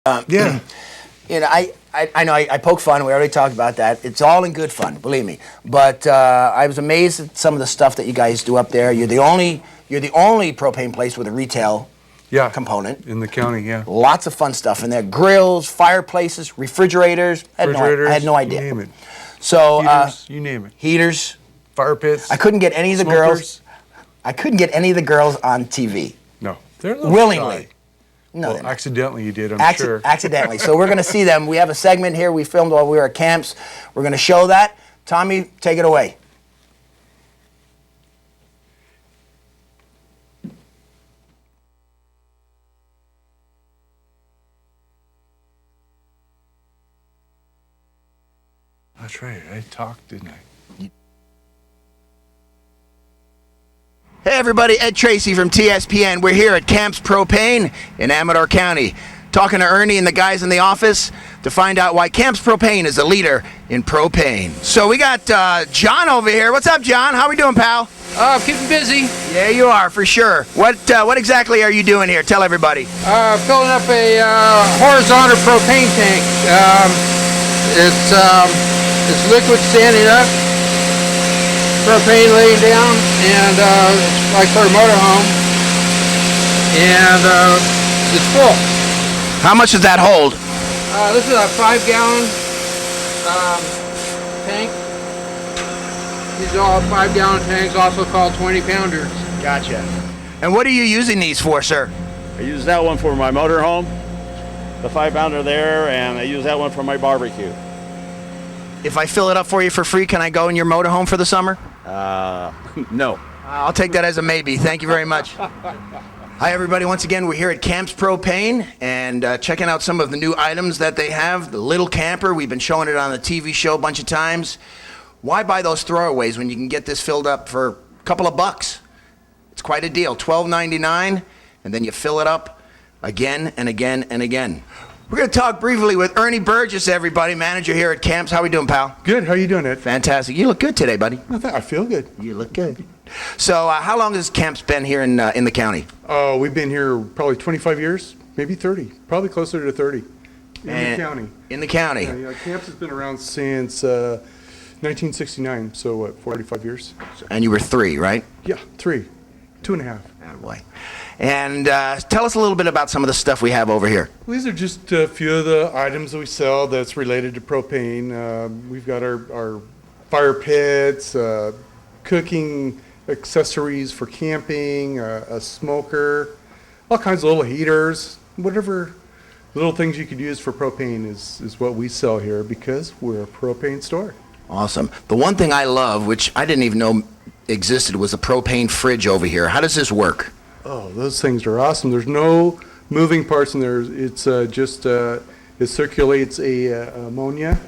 Yeah. You know, I know I poke fun. We already talked about that. It's all in good fun, believe me. But I was amazed at some of the stuff that you guys do up there. You're the only propane place with a retail component in the county. Yeah. Lots of fun stuff in there. Grills, fireplaces, refrigerators. I had no idea. You name it. So heaters, you name it. Heaters, fire pits. I couldn't get any of the girls. I couldn't get any of the girls on TV. No, they're a little willingly. shy. No, well, accidentally you did, I'm sure. Accidentally. So we're going to see them. We have a segment here we filmed while we were at Kamps. We're going to show that. Tommy, take it away. That's right. I talked, didn't I? Hey everybody, Ed Tracey from TSPN. We're here at Kamps Propane in Amador County, talking to Ernie and the guys in the office to find out why Kamps Propane is a leader in propane. So we got John over here. What's up, John? How we doing, pal? Keeping busy. Yeah, you are, for sure. What exactly are you doing here? Tell everybody. Filling up a horizontal propane tank. It's liquid standing up, propane laying down, and it's like for a motorhome, and it's full. How much does that hold? This is a 5-gallon tank. These are all 5-gallon tanks, also called 20-pounders. Gotcha. And what are you using these for, sir? I use that one for my motorhome, the 5-pounder there, and I use that one for my barbecue. If I fill it up for you for free, can I go in your motorhome for the summer? No. I'll take that as a maybe. Thank you very much. Hi, everybody. Once again, we're here at Kamps Propane and checking out some of the new items that they have. The little camper, we've been showing it on the TV show a bunch of times. Why buy those throwaways when you can get this filled up for a couple of bucks? It's quite a deal. $12.99, and then you fill it up again and again and again. We're going to talk briefly with Ernie Burgess, everybody, manager here at Kamps. How we doing, pal? Good. How you doing, Ed? Fantastic. You look good today, buddy. I feel good. You look good. So how long has Kamps been here in the county? Oh, we've been here probably 25 years, maybe 30, probably closer to 30 in the county. In the county. Yeah, Kamps has been around since 1969, so what, 45 years? And you were 3, right? Yeah, 3, 2.5. Oh, boy. And tell us a little bit about some of the stuff we have over here. Well, these are just a few of the items that we sell that's related to propane. We've got our fire pits, cooking accessories for camping, a smoker, all kinds of little heaters, whatever little things you could use for propane is what we sell here because we're a propane store. Awesome. The one thing I love, which I didn't even know existed, was a propane fridge over here. How does this work? Oh, those things are awesome. There's no moving parts in there. It's just it circulates ammonia,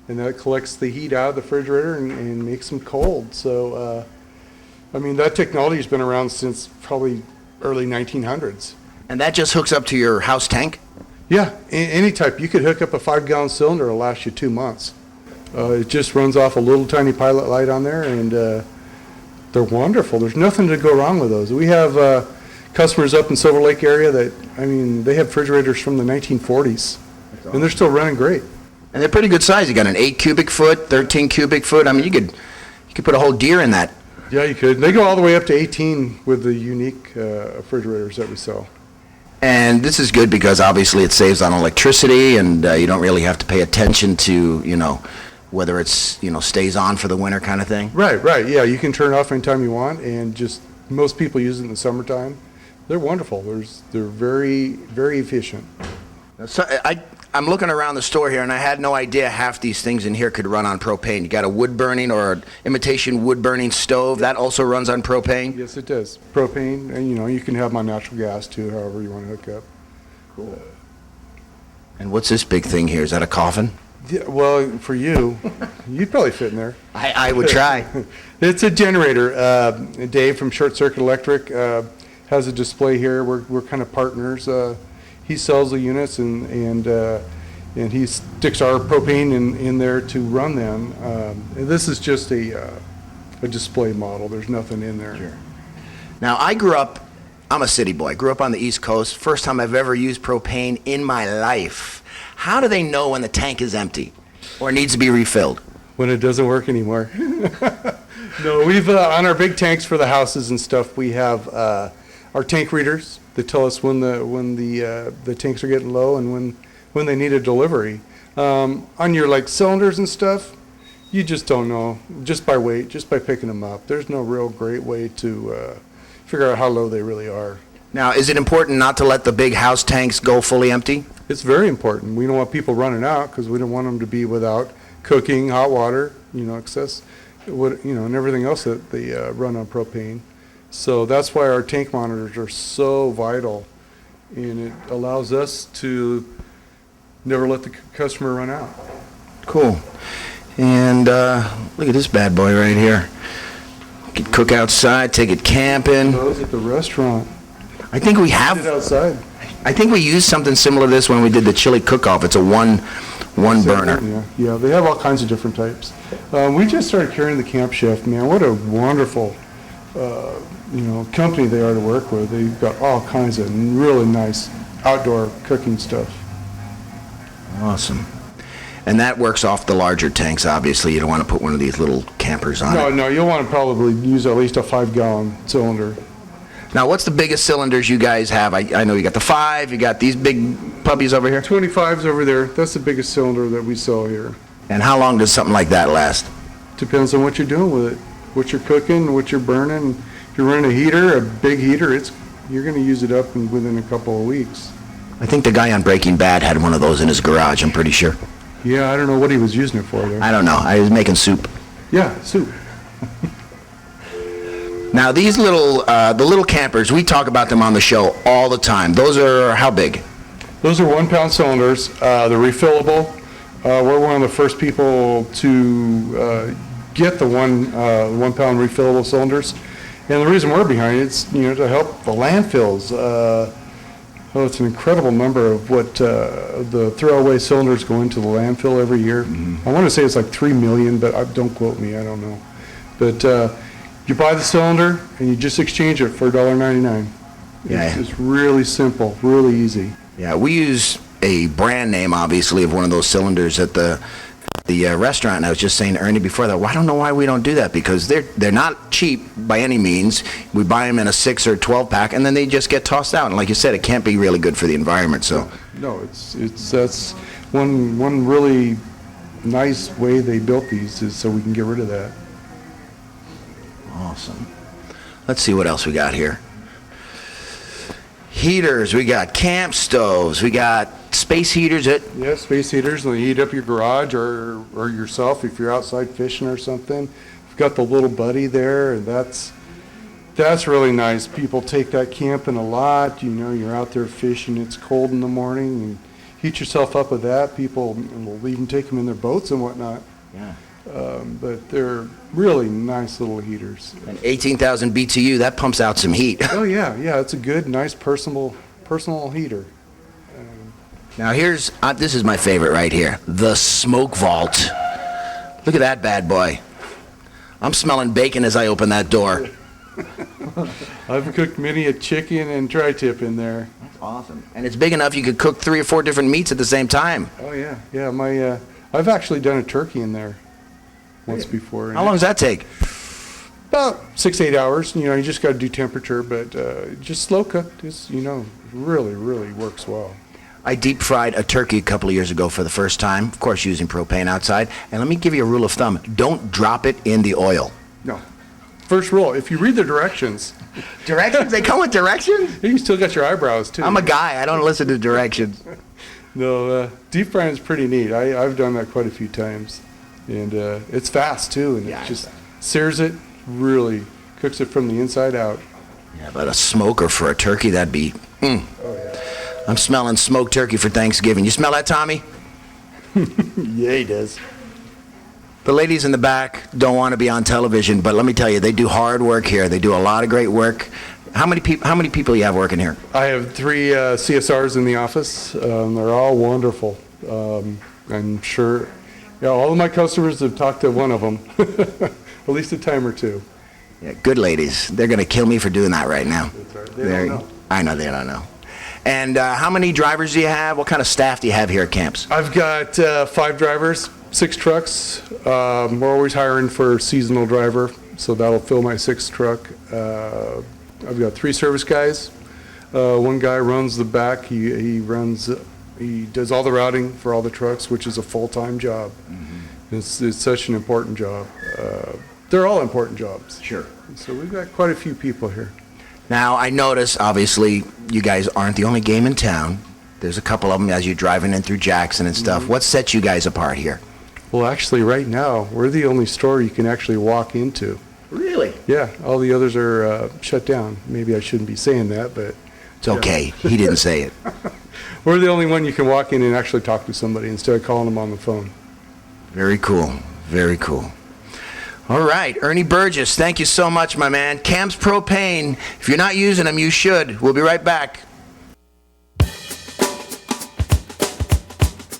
and that collects the heat out of the refrigerator and makes them cold. So, I mean, that technology's been around since probably early 1900s. And that just hooks up to your house tank? Yeah, any type. You could hook up a 5-gallon cylinder. It'll last you 2 months. It just runs off a little tiny pilot light on there, and they're wonderful. There's nothing to go wrong with those. We have customers up in Silver Lake area that, I mean, they have refrigerators from the 1940s, and they're still running great. And they're pretty good size. You got an 8 cubic foot, 13 cubic foot. I mean, you could put a whole deer in that. Yeah, you could. They go all the way up to 18 with the unique refrigerators that we sell. And this is good because obviously it saves on electricity, and you don't really have to pay attention to, whether it's, stays on for the winter kind of thing. Right. Yeah, you can turn it off anytime you want, and just most people use it in the summertime. They're wonderful. They're very, very efficient. So I'm looking around the store here, and I had no idea half these things in here could run on propane. You got a wood-burning or an imitation wood-burning stove. That also runs on propane? Yes, it does. Propane, and you can have them on natural gas, too, however you want to hook up. Cool. And what's this big thing here? Is that a coffin? Yeah, well, for you, you'd probably fit in there. I would try. It's a generator. Dave from Short Circuit Electric has a display here. We're kind of partners. He sells the units and he sticks our propane in there to run them. And this is just a display model. There's nothing in there. Sure. Now I grew up I'm a city boy. Grew up on the East Coast. First time I've ever used propane in my life. How do they know when the tank is empty or needs to be refilled? When it doesn't work anymore. No, we've on our big tanks for the houses and stuff, we have our tank readers that tell us when the tanks are getting low and when they need a delivery. On your like cylinders and stuff, you just don't know, just by weight, just by picking them up. There's no real great way to figure out how low they really are. Now, is it important not to let the big house tanks go fully empty? It's very important. We don't want people running out because we don't want them to be without cooking, hot water, excess, and everything else that they run on propane. So that's why our tank monitors are so vital, and it allows us to never let the customer run out. Cool. And look at this bad boy right here. You can cook outside, take it camping. Those at the restaurant. I think we Eat it have. outside. I think we used something similar to this when we did the chili cook-off. It's a one burner. Yeah, they have all kinds of different types. We just started carrying the Camp Chef, man. What a wonderful, company they are to work with. They've got all kinds of really nice outdoor cooking stuff. Awesome. And that works off the larger tanks, obviously. You don't want to put one of these little campers on it. No, you'll want to probably use at least a 5-gallon cylinder. Now, what's the biggest cylinders you guys have? I know you got the 5, you got these big puppies over here. 25's over there. That's the biggest cylinder that we sell here. And how long does something like that last? Depends on what you're doing with it, what you're cooking, what you're burning. If you're running a heater, a big heater, you're going to use it up within a couple of weeks. I think the guy on Breaking Bad had one of those in his garage, I'm pretty sure. Yeah, I don't know what he was using it for there. I don't know. I was making soup. Yeah, soup. Now, these the little campers, we talk about them on the show all the time. Those are how big? Those are 1-pound cylinders. They're refillable. We're one of the first people to get the 1-pound refillable cylinders. And the reason we're behind it is, to help the landfills. It's an incredible number of what the throwaway cylinders go into the landfill every year. Mm-hmm. I want to say it's like 3 million, but don't quote me, I don't know. But you buy the cylinder and you just exchange it for $1.99. Yeah. It's really simple, really easy. Yeah, we use a brand name, obviously, of one of those cylinders at the restaurant. And I was just saying to Ernie before that, well, I don't know why we don't do that, because they're not cheap by any means. We buy them in a 6 or 12 pack, and then they just get tossed out. And like you said, it can't be really good for the environment. So no, that's one really nice way they built these is so we can get rid of that. Awesome. Let's see what else we got here. Heaters, we got camp stoves, we got space heaters. Yeah, space heaters, and they heat up your garage or yourself if you're outside fishing or something. We've got the little buddy there, and that's really nice. People take that camping a lot. You're out there fishing, it's cold in the morning, and heat yourself up with that. People will even take them in their boats and whatnot. Yeah. But they're really nice little heaters. And 18,000 BTU, that pumps out some heat. Oh yeah, it's a good, nice personal heater. Now here's, this is my favorite right here, the smoke vault. Look at that bad boy. I'm smelling bacon as I open that door. I've cooked many a chicken and tri-tip in there. That's awesome. And it's big enough you could cook 3 or 4 different meats at the same time. Oh yeah. I've actually done a turkey in there once before. How long does that take? About 6 to 8 hours. You just got to do temperature, but just slow cooked. It's really works well. I deep fried a turkey a couple of years ago for the first time, of course using propane outside. And let me give you a rule of thumb: don't drop it in the oil. No. First rule: if you read the directions. Directions? They come with directions? You still got your eyebrows too. I'm a guy. I don't listen to directions. No, deep frying is pretty neat. I've done that quite a few times, and it's fast too, and it just sears it, really cooks it from the inside out. Yeah, but a smoker for a turkey, that'd be. Oh yeah. I'm smelling smoked turkey for Thanksgiving. You smell that, Tommy? Yeah, he does. The ladies in the back don't want to be on television, but let me tell you, they do hard work here. They do a lot of great work. How many people you have working here? I have 3 CSRs in the office. They're all wonderful. I'm sure all of my customers have talked to one of them, at least a time or two. Yeah, good ladies. They're going to kill me for doing that right now. That's right. They don't know. I know they don't know. And how many drivers do you have? What kind of staff do you have here at Kamps? I've got 5 drivers, 6 trucks. We're always hiring for a seasonal driver, so that'll fill my 6th truck. I've got 3 service guys. One guy runs the back. He does all the routing for all the trucks, which is a full-time job. Mm-hmm. It's such an important job. They're all important jobs. Sure. So we've got quite a few people here. Now, I notice, obviously, you guys aren't the only game in town. There's a couple of them as you're driving in through Jackson and stuff. What sets you guys apart here? Well, actually, right now, we're the only store you can actually walk into. Really? Yeah, all the others are shut down. Maybe I shouldn't be saying that, but It's okay. He didn't say it. we're the only one you can walk in and actually talk to somebody instead of calling them on the phone. Very cool. Very cool. All right, Ernie Burgess, thank you so much, my man. Kamps Propane. If you're not using them, you should. We'll be right back.